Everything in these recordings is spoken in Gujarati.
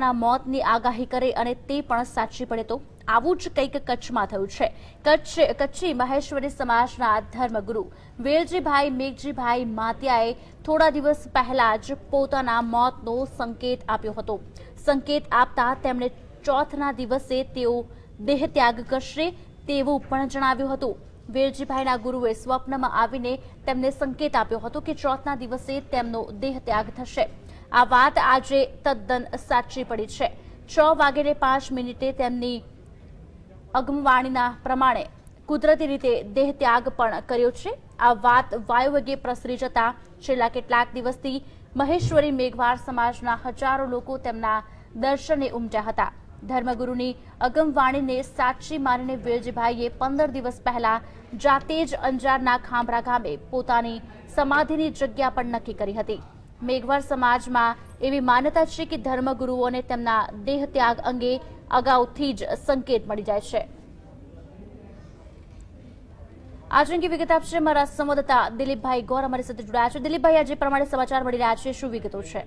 ના મોતની આગાહી કરે અને તે પણ સાચી પડે તો આવું જ કંઈક કચ્છમાં થયું છે। કચ્છી મહેશ્વરી સમાજના ધર્મગુરુ વેલજીભાઈ મેઘજીભાઈ માતિયાએ થોડા દિવસ પહેલા જ પોતાના મોતનો સંકેત આપ્યો હતો। સંકેત આપતા તેમણે ચોથના દિવસે તેઓ દેહત્યાગ કરશે તેવું પણ જણાવ્યું હતું। વેલજીભાઈના ગુરુએ સ્વપ્નમાં આવીને તેમને સંકેત આપ્યો હતો કે ચોથના દિવસે તેમનો દેહત્યાગ થશે। આ વાત આજે તદ્દન સાચી પડી છે। 6:05 તેમની અગમવાણીના પ્રમાણે કુદરતી રીતે દેહત્યાગ પણ કર્યો છે। આ વાત વાયુવેગે પ્રસરી જતા છેલ્લા કેટલાક દિવસથી મહેશ્વરી મેઘવાર સમાજના હજારો લોકો તેમના દર્શને ઉમટ્યા હતા। ધર્મગુરુની અગમવાણીને સાચી માનીને વેલજીભાઈએ 15 દિવસ પહેલા જાતે જ અંજારના ખાંભરા ગામે પોતાની સમાધિની જગ્યા પણ નક્કી કરી હતી। મેઘવાર સમાજમાં એવી માન્યતા છે કે ધર્મગુરુઓને તેમના દેહત્યાગ અંગે અગાઉથી જ સંકેત મળી જાય છે। આજ અંગે વિગત આપશે મારા સંવાદદાતા દિલીપભાઈ ગોર અમારી સાથે જોડાયા છે। દિલીપભાઈ, આજે પ્રમાણે સમાચાર મળી રહ્યા છે, શું વિગતો છે?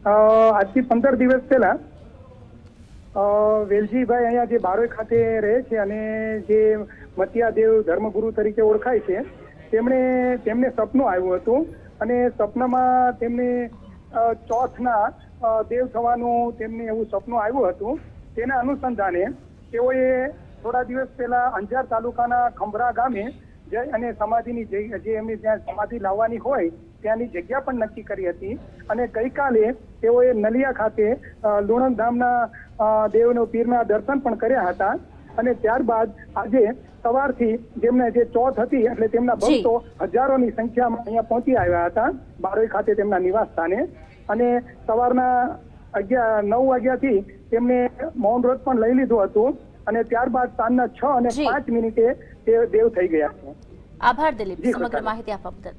આજથી 15 દિવસ પહેલા વેલજીભાઈ અહીંયા જે બારોઈ ખાતે રહે છે અને જે મતિયાદેવ ધર્મગુરુ તરીકે ઓળખાય છે, તેમને સપનું આવ્યું હતું અને સપનામાં તેમને ચોથના દેવ થવાનું તેમને એવું સપનું આવ્યું હતું। તેના અનુસંધાને તેઓએ થોડા દિવસ પહેલા અંજાર તાલુકાના ખંભરા ગામે જઈ અને સમાધિની જે એમની ત્યાં સમાધિ લાવવાની હોય ત્યાંની જગ્યા પણ નક્કી કરી હતી અને ગઈકાલે તેઓએ નલિયા ખાતે લુણંદ ધામના દેવનો પીરના દર્શન પણ કર્યા હતા અને ત્યારબાદ આજે સવારથી જેમને જે ચોથ હતી એટલે તેમના ભક્તો હજારોની સંખ્યામાં અહીંયા પહોંચી આવ્યા હતા બારોઈ ખાતે તેમના નિવાસ સ્થાને અને સવારના 9 વાગ્યાથી તેમને મૌન વ્રત પણ લઈ લીધું હતું અને ત્યારબાદ સાંજના 6:05 તે દેવ થઈ ગયા છે। આભાર દિલીપ, સમગ્ર માહિતી આપવા બદલ।